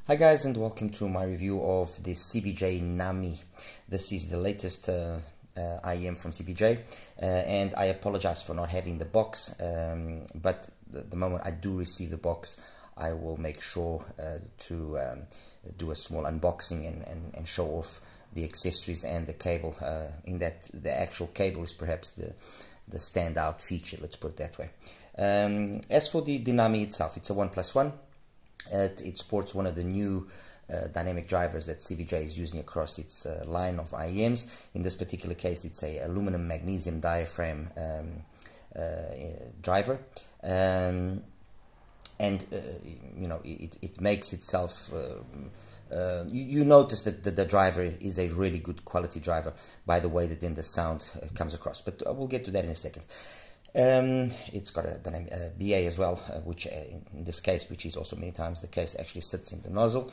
Hi guys, and welcome to my review of the CVJ Nami. This is the latest IEM from CVJ, and I apologize for not having the box, but the moment I do receive the box I will make sure to do a small unboxing and show off the accessories and the cable, in that the actual cable is perhaps the standout feature, let's put it that way. As for the Nami itself, it's a 1+1. It supports one of the new dynamic drivers that CVJ is using across its line of IEMs. In this particular case, it's a aluminum magnesium diaphragm driver, and you know, it makes itself. You notice that the driver is a really good quality driver by the way that then the sound comes across. But we'll get to that in a second. It's got a dynamic BA as well, which in this case, which is also many times the case, actually sits in the nozzle.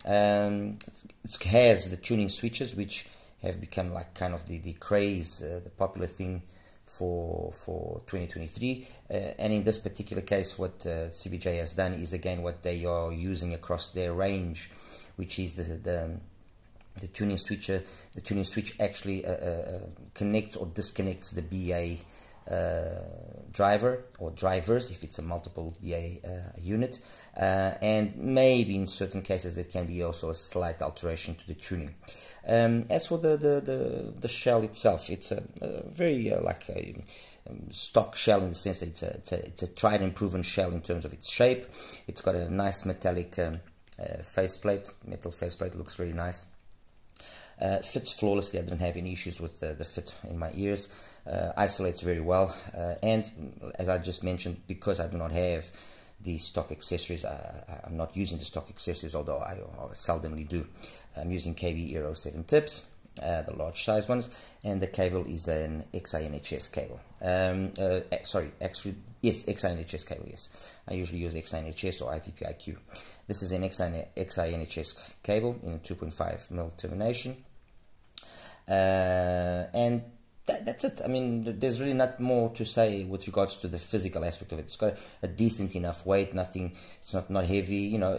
It has the tuning switches, which have become like kind of the craze, the popular thing for 2023. And in this particular case, what CVJ has done is again what they are using across their range, which is the tuning switcher. The tuning switch actually connects or disconnects the BA driver or drivers if it's a multiple BA unit, and maybe in certain cases there can be also a slight alteration to the tuning. As for the shell itself, it's a very like a stock shell in the sense that it's a tried and proven shell in terms of its shape. It's got a nice metallic faceplate, metal faceplate, looks really nice. Fits flawlessly. I didn't have any issues with the fit in my ears. Isolates very well, and as I just mentioned, because I do not have the stock accessories, I'm not using the stock accessories, although I seldomly do. I'm using KB Euro 7 tips, the large size ones, and the cable is an XINHS cable. Yes, XINHS cable, yes. I usually use XINHS or IVipQ. This is an XINHS cable in a 2.5mm termination. And that's it. I mean, there's really not more to say with regards to the physical aspect of it. It's got a decent enough weight. Nothing. It's not heavy. You know,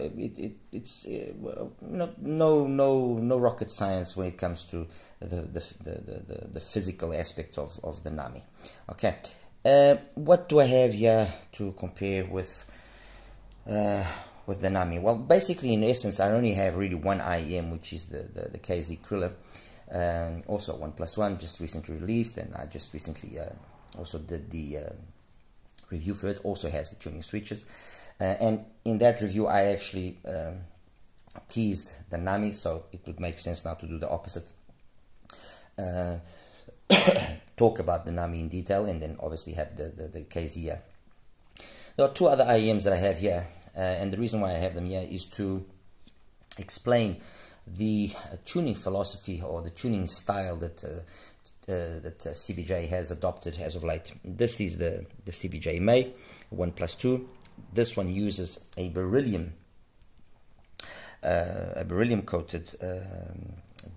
it's no rocket science when it comes to the physical aspect of the Nami. Okay, what do I have here to compare with the Nami? Well, basically, in essence, I only have really one IEM, which is the KZ Kriller. Also 1+1, just recently released, and I just recently also did the review for it. Also has the tuning switches, and in that review I actually teased the Nami, so it would make sense now to do the opposite. Talk about the Nami in detail, and then obviously have the KZ here. There are two other IEMs that I have here, and the reason why I have them here is to explain the tuning philosophy or the tuning style that CVJ has adopted as of late. This is the CVJ May 1+2. This one uses a beryllium coated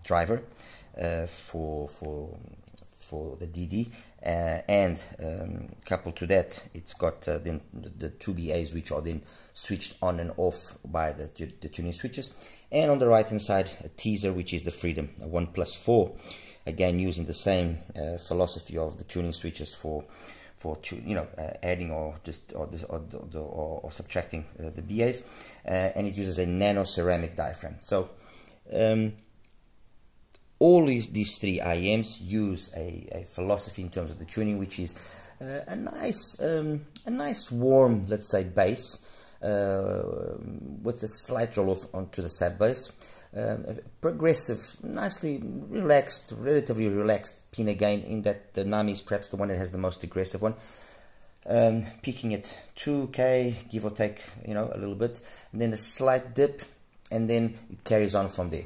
driver for the DD, and coupled to that, it's got then the two BAs, which are then switched on and off by the tuning switches. And on the right hand side, a teaser, which is the Freedom, a 1+4, again using the same philosophy of the tuning switches for adding or subtracting the BAs, and it uses a nano ceramic diaphragm. So all these three IEMs use a philosophy in terms of the tuning, which is a nice warm, let's say, bass, with a slight roll off onto the sub bass, progressive, nicely relaxed, relatively relaxed pin gain, in that the Nami is perhaps the one that has the most aggressive one, peaking at 2K, give or take, you know, a little bit, and then a slight dip, and then it carries on from there.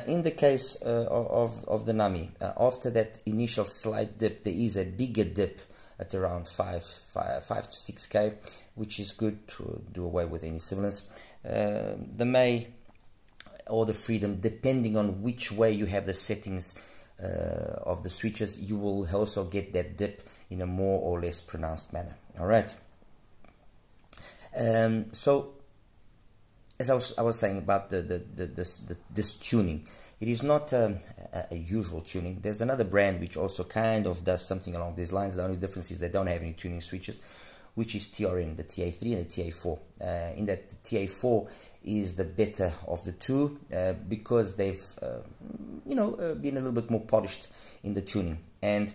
In the case of the Nami, after that initial slight dip, there is a bigger dip at around 5 to 6K, which is good to do away with any sibilance. The May or the Freedom, depending on which way you have the settings of the switches, you will also get that dip in a more or less pronounced manner. All right. So as I was saying about this tuning, it is not a usual tuning. There's another brand which also kind of does something along these lines. The only difference is they don't have any tuning switches, which is TRN, the TA3 and the TA4. In that, the TA4 is the better of the two because they've, been a little bit more polished in the tuning. And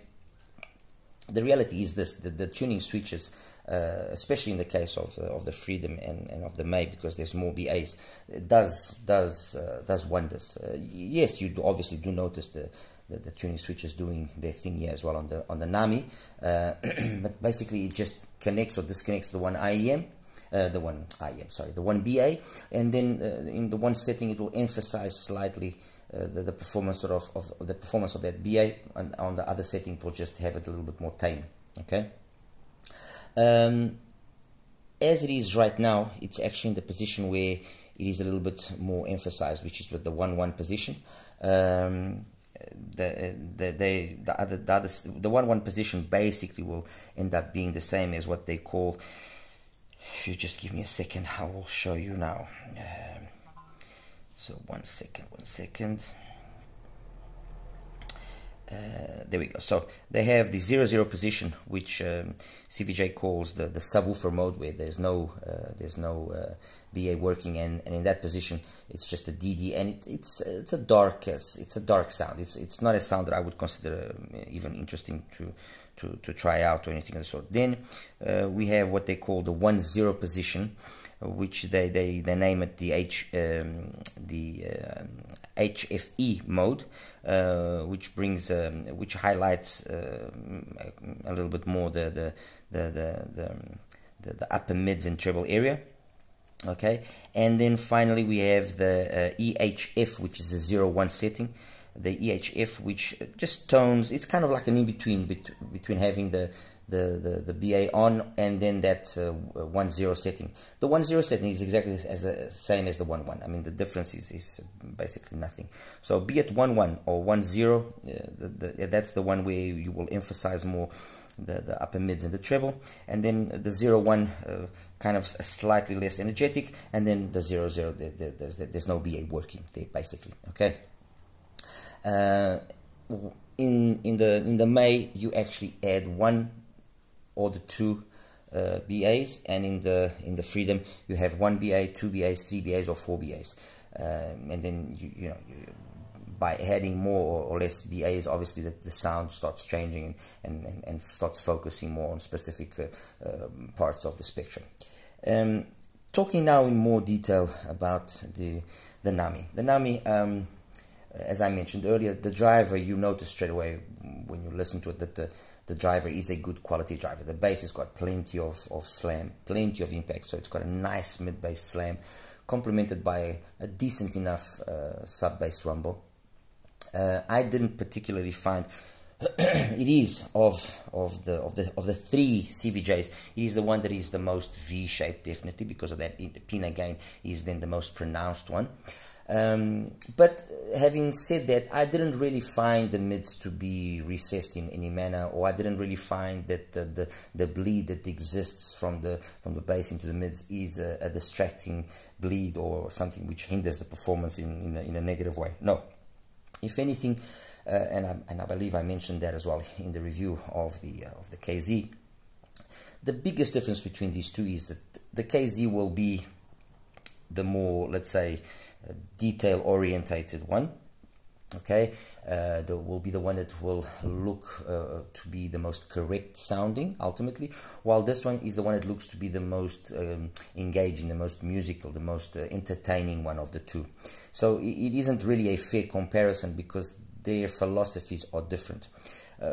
the reality is this: the tuning switches, especially in the case of the Freedom and of the May, because there's more BAs, does wonders. Yes, you obviously do notice the tuning switches doing their thing here as well on the Nami, but basically it just connects or disconnects the one one BA, and then in the one setting it will emphasize slightly the performance of the performance of that BA, and on the other setting it will just have it a little bit more tame. Okay. As it is right now, it's actually in the position where it is a little bit more emphasized, which is with the 1-1 position. The 1-1 position basically will end up being the same as what they call, if you just give me a second, I will show you now. So one second. There we go. So they have the 0-0 position, which CVJ calls the subwoofer mode, where there's no BA working, and in that position it's just a DD, and it's a dark sound. It's not a sound that I would consider even interesting to try out or anything of the sort. Then we have what they call the 1-0 position, which they name it the HFE mode, which highlights a little bit more the upper mids and treble area. Okay, and then finally we have the EHF, which is the 0-1 setting. The EHF, which just tones, it's kind of like an in-between between having the BA on and then that 1-0 setting. The 1-0 setting is exactly the same as the 1-1. I mean, the difference is basically nothing. So be it 1-1 or 1-0, that's the one where you will emphasize more the upper mids and the treble, and then the 0-1 kind of slightly less energetic, and then the 0-0 there's no BA working there basically. Okay. In the May you actually add one or the two BAs, and in the Freedom you have 1 BA, 2 BAs, 3 BAs, or 4 BAs, and then you by adding more or less BAs, obviously the sound starts changing and starts focusing more on specific parts of the spectrum. Talking now in more detail about the Nami. The Nami, as I mentioned earlier, the driver, you notice straight away when you listen to it that the driver is a good quality driver. The bass has got plenty of slam, plenty of impact, so it's got a nice mid-bass slam complemented by a decent enough sub-bass rumble. I didn't particularly find it is of the three CVJs, it is the one that is the most V-shaped, definitely, because of that. The Pina gain is then the most pronounced one. But having said that, I didn't really find the mids to be recessed in any manner, or I didn't really find that the bleed that exists from the bass into the mids is a distracting bleed or something which hinders the performance in a negative way. No, if anything, and I believe I mentioned that as well in the review of the KZ. The biggest difference between these two is that the KZ will be the more, let's say, detail-orientated one. Okay, that will be the one that will look to be the most correct sounding ultimately, while this one is the one that looks to be the most engaging, the most musical, the most entertaining one of the two. So it isn't really a fair comparison because their philosophies are different.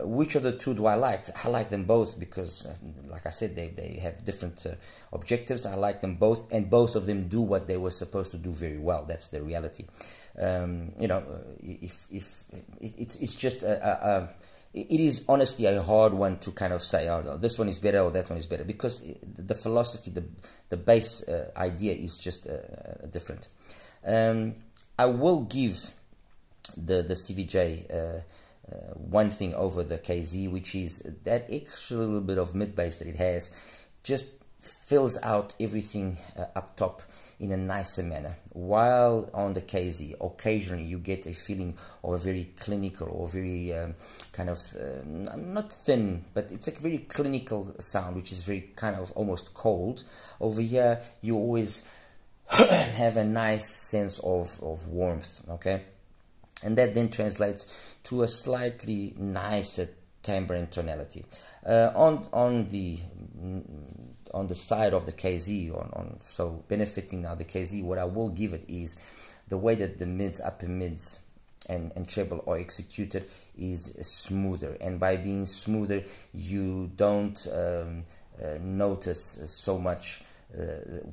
Which of the two do I like? I like them both because, like I said, they have different objectives. I like them both, and both of them do what they were supposed to do very well. That's the reality. If it's just it is honestly a hard one to kind of say, oh no, this one is better or that one is better, because the philosophy, the base idea is just different. I will give the CVJ one thing over the KZ, which is that extra little bit of mid bass that it has just fills out everything up top in a nicer manner. While on the KZ, occasionally you get a feeling of a very clinical or very kind of, not thin, but it's a very clinical sound, which is very kind of almost cold. Over here, you always have a nice sense of warmth, okay? And that then translates to a slightly nicer timbre and tonality. On the side of the KZ, so benefiting now the KZ, what I will give it is the way that the mids, upper mids, and treble are executed is smoother. And by being smoother, you don't notice so much,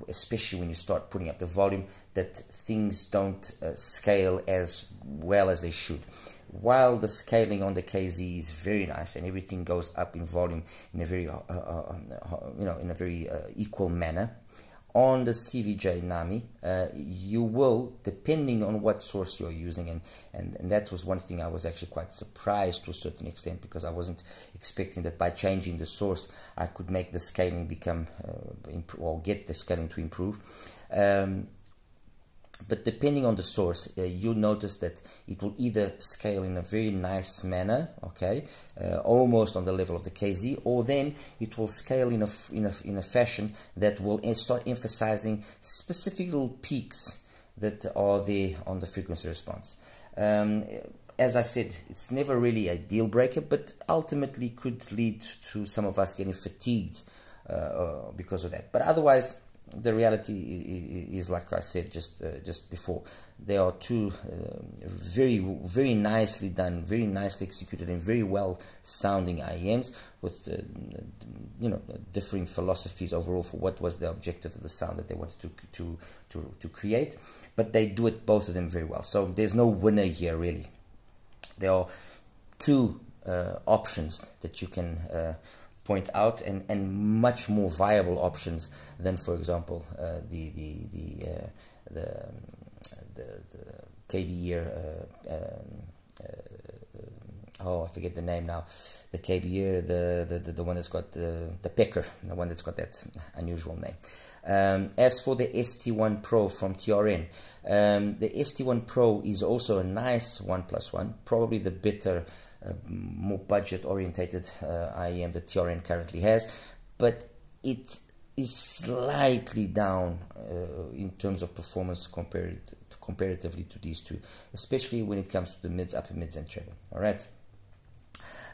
especially when you start putting up the volume, that things don't scale as well as they should. While the scaling on the KZ is very nice and everything goes up in volume in a very in a very equal manner, on the CVJ Nami, you will, depending on what source you're using, and that was one thing I was actually quite surprised to a certain extent, because I wasn't expecting that by changing the source I could make the scaling become or get the scaling to improve. But depending on the source, you'll notice that it will either scale in a very nice manner, okay, almost on the level of the KZ, or then it will scale in a fashion that will start emphasizing specific little peaks that are there on the frequency response. As I said, it's never really a deal breaker, but ultimately could lead to some of us getting fatigued because of that. But otherwise, the reality is like I said just before. There are two very nicely done, very nicely executed, and very well sounding IEMs with differing philosophies overall for what was the objective of the sound that they wanted to create. But they do it, both of them, very well. So there's no winner here really. There are two options that you can point out, and much more viable options than, for example, the KB year. I forget the name now. The KB year, the one that's got the Pecker, the one that's got that unusual name. As for the ST1 Pro from TRN, the ST1 Pro is also a nice 1+1, probably the better, more budget orientated IEM that TRN currently has, but it is slightly down in terms of performance comparatively to these two, especially when it comes to the mids, upper mids, and treble. All right.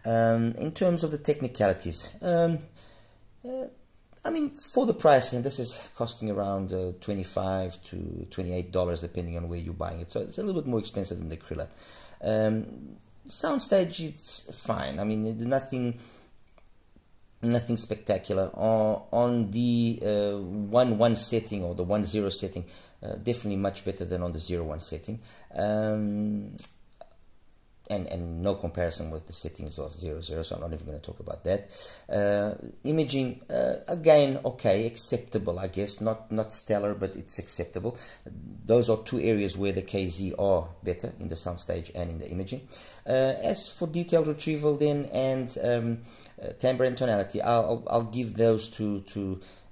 In terms of the technicalities, I mean, for the price, and this is costing around $25 to $28 depending on where you're buying it, so it's a little bit more expensive than the Krilla. Soundstage, it's fine. I mean, nothing spectacular. On the 1.1 setting or the 1.0 setting, definitely much better than on the 0.1 setting. And no comparison with the settings of 0.0, so I'm not even going to talk about that. Imaging, again, okay, acceptable, I guess. Not stellar, but it's acceptable. Those are two areas where the KZ are better, in the soundstage and in the imaging. As for detailed retrieval then, and timbre and tonality, I'll give those to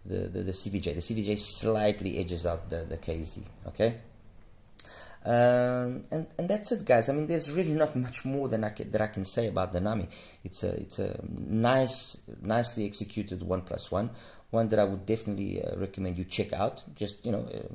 the CVJ. The CVJ slightly edges out the KZ, okay? And that's it, guys. I mean, there's really not much more than that I can say about the Nami. It's a nicely executed 1+1, one that I would definitely recommend you check out. Just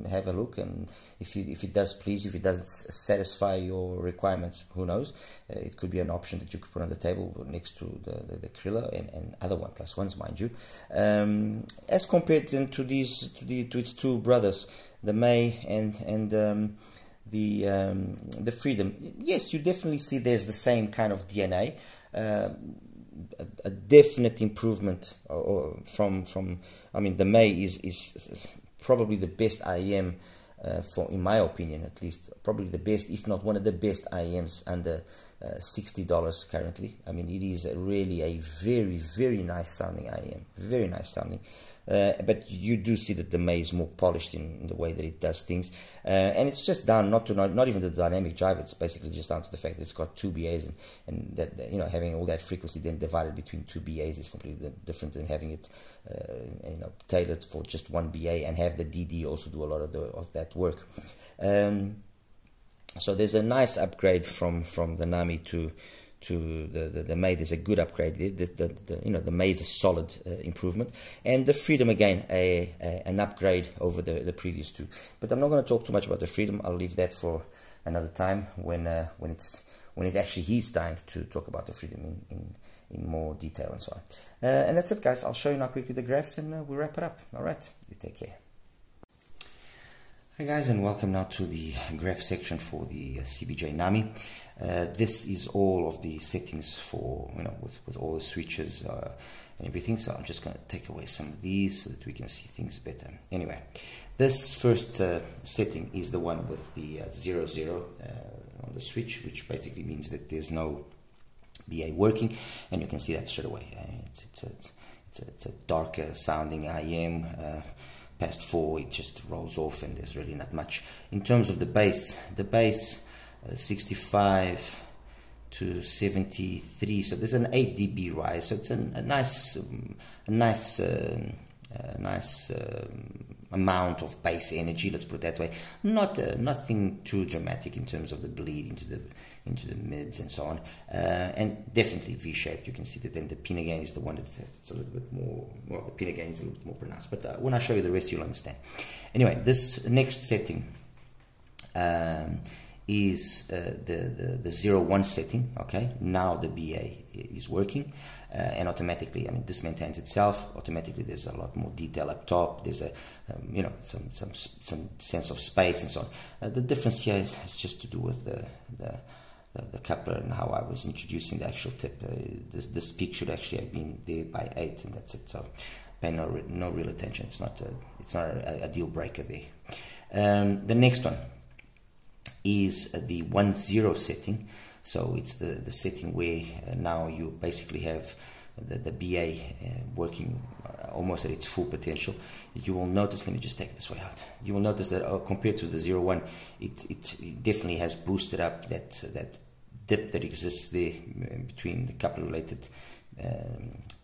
have a look, and if it does please, if it doesn't satisfy your requirements, who knows? It could be an option that you could put on the table next to the Krilla and other 1+1s, mind you. As compared to its two brothers, the May and the Freedom, yes, you definitely see there's the same kind of DNA, a definite improvement from I mean, the May is probably the best IEM in my opinion, at least, probably the best, if not one of the best IEMs under $60 currently. I mean, it is really a very, very nice sounding IEM, very nice sounding. but you do see that the May is more polished in the way that it does things, and it's just down not even the dynamic drive. It's basically just down to the fact that it's got 2 BAs, and that, you know, having all that frequency then divided between 2 BAs is completely different than having it you know, tailored for just 1 BA and have the DD also do a lot of that work. So there's a nice upgrade from the Nami to the May. There's a good upgrade. You know, the May is a solid improvement, and the Freedom again an upgrade over the previous two. But I'm not going to talk too much about the Freedom. I'll leave that for another time when it actually is time to talk about the Freedom in more detail and so on. And that's it, guys. I'll show you now quickly the graphs, and we'll wrap it up. All right, you take care. Hi guys, and welcome now to the graph section for the CVJ Nami. This is all of the settings for, you know, with all the switches and everything. So I'm just going to take away some of these so that we can see things better. Anyway, this first setting is the one with the 0 on the switch, which basically means that there's no BA working, and you can see that straight away. It's a darker sounding IM. Past 4 it just rolls off, and there's really not much. In terms of the bass 65 to 73, so there's an 8 dB rise, so it's a nice amount of bass energy, let's put it that way. Nothing too dramatic in terms of the bleed into the mids and so on, and definitely V-shaped. You can see that then the pin again is the one that's a little bit more, well, the pin again is a little bit more pronounced, but when I show you the rest you'll understand. Anyway, this next setting is the 0-1 setting. Okay, now the BA is working, and automatically, I mean, this maintains itself automatically. There's a lot more detail up top. There's a you know, some sense of space and so on. The difference here has just to do with the coupler and how I was introducing the actual tip. This peak should actually have been there by 8, and that's it. So pay no real attention. It's not a deal breaker there. The next one is the 1-0 setting. So it's the setting where now you basically have the BA working almost at its full potential. You will notice, let me just take it this way out, you will notice that compared to the 0-1, it definitely has boosted up that dip that exists there between the couple related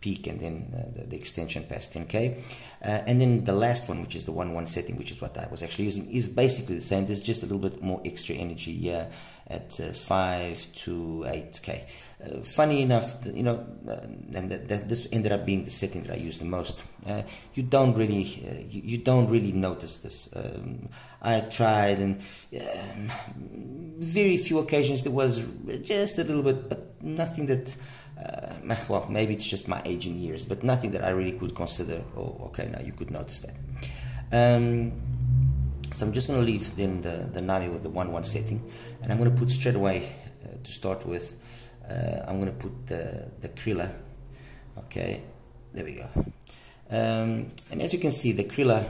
peak and then the extension past 10K. And then the last one, which is the 1-1 setting, which is what I was actually using, is basically the same. There's just a little bit more extra energy here at 5 to 8K. Funny enough, you know, and this ended up being the setting that I used the most. You don't really notice this. I tried, and very few occasions there was just a little bit, but nothing that well, maybe it's just my aging years, but nothing that I really could consider, oh, okay, now you could notice that. So I'm just going to leave then the Nami with the 1-1 setting, and I'm going to put straight away, to start with, I'm going to put the Krilla. Okay, there we go. And as you can see, the Krilla,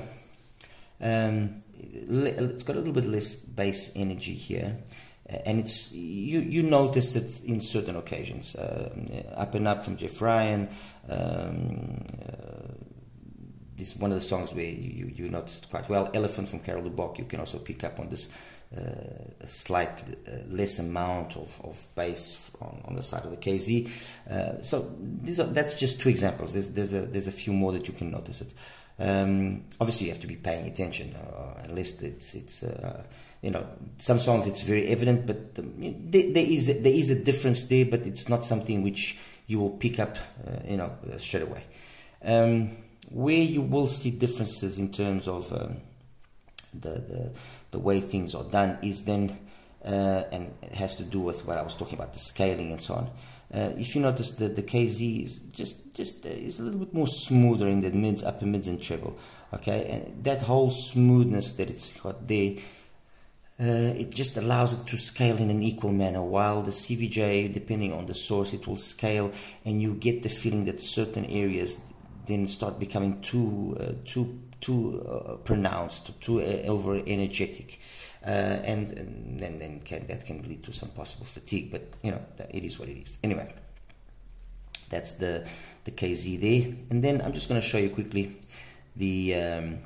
it's got a little bit less bass energy here. And it's you notice it in certain occasions. Up and Up from Jeff Ryan is one of the songs where you notice it quite well. Elephant from Carol Lubbock, you can also pick up on this slight less amount of bass on the side of the KZ. So that's just 2 examples. There's a few more that you can notice it. Obviously you have to be paying attention, unless it's you know, some songs it's very evident, but there is a difference there, but it's not something which you will pick up you know, straight away. Where you will see differences in terms of the way things are done is then and it has to do with what I was talking about, the scaling and so on. If you notice that the KZ is just is a little bit more smoother in the mids, upper mids and treble. Okay, and that whole smoothness that it's got there, it just allows it to scale in an equal manner, while the CVJ, depending on the source, it will scale, and you get the feeling that certain areas then start becoming too pronounced, too over energetic, and then that can lead to some possible fatigue. But you know, it is what it is. Anyway, that's the KZ there, and then I'm just going to show you quickly this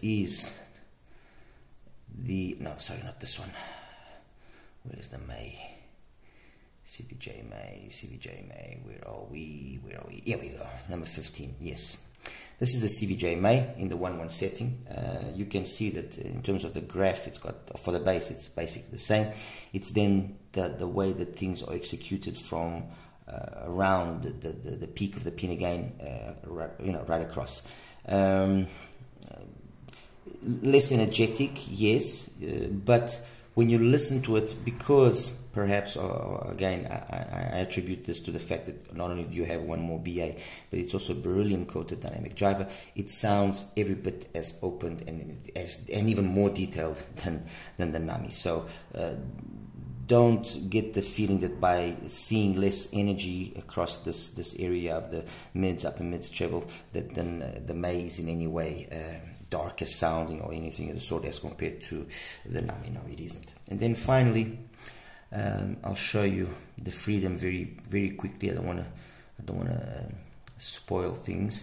is the, no, sorry, not this one. Where is the May? CVJ May, where are we? Here we go, number 15, yes. This is the CVJ May in the 1-1 setting. You can see that in terms of the graph, it's got, for the bass, it's basically the same. It's then the way that things are executed from around the peak of the pin again, right across. Less energetic, yes, but when you listen to it, because perhaps, again, I attribute this to the fact that not only do you have one more BA, but it's also beryllium coated dynamic driver, it sounds every bit as open and even more detailed than the Nami. So don't get the feeling that by seeing less energy across this area of the mids, upper mids, treble, that then the May is in any way darker sounding or anything of the sort as compared to the Nami. No, it isn't. And then finally, I'll show you the Freedom very quickly. I don't want to spoil things.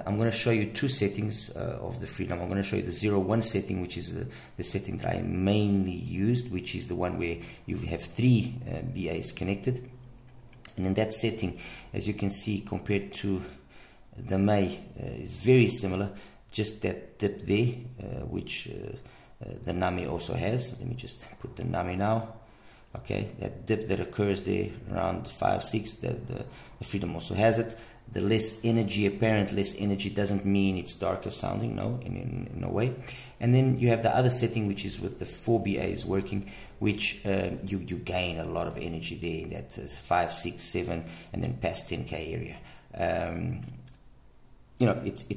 I'm going to show you two settings of the Freedom. I'm going to show you the 0-1 setting, which is the setting that I mainly used, which is the one where you have 3 BAs connected. And in that setting, as you can see, compared to the May, very similar. Just that dip there, which the Nami also has. Let me just put the Nami now. Okay, that dip that occurs there around 5-6, the Freedom also has it. The less energy, apparent less energy, doesn't mean it's darker sounding, no, in no way. And then you have the other setting, which is with the 4 BAs working, which you gain a lot of energy there. That's 5, 6, 7, and then past 10K area. You know, it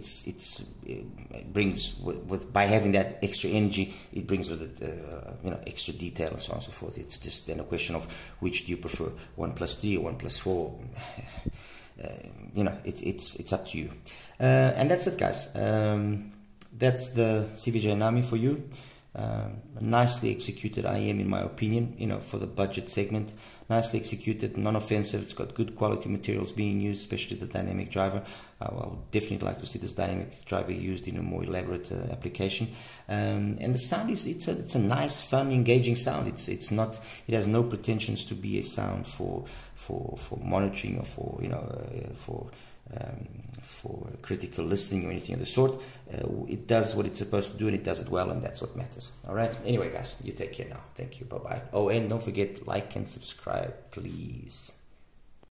brings with by having that extra energy, it brings with it you know, extra detail and so on and so forth. It's just then a question of which do you prefer, 1+3 or 1+4. You know, it's up to you. And that's it, guys. That's the CVJ Nami for you. Nicely executed IM, in my opinion, you know, for the budget segment. Nicely executed, non-offensive. It's got good quality materials being used, especially the dynamic driver. I would definitely like to see this dynamic driver used in a more elaborate application. And the sound is it's a nice, fun, engaging sound. It's not, it has no pretensions to be a sound for monitoring or for, you know, for critical listening or anything of the sort. It does what it's supposed to do, and it does it well, and that's what matters. All right, anyway, guys, you take care now. Thank you, bye bye. Oh, and don't forget, like and subscribe, please.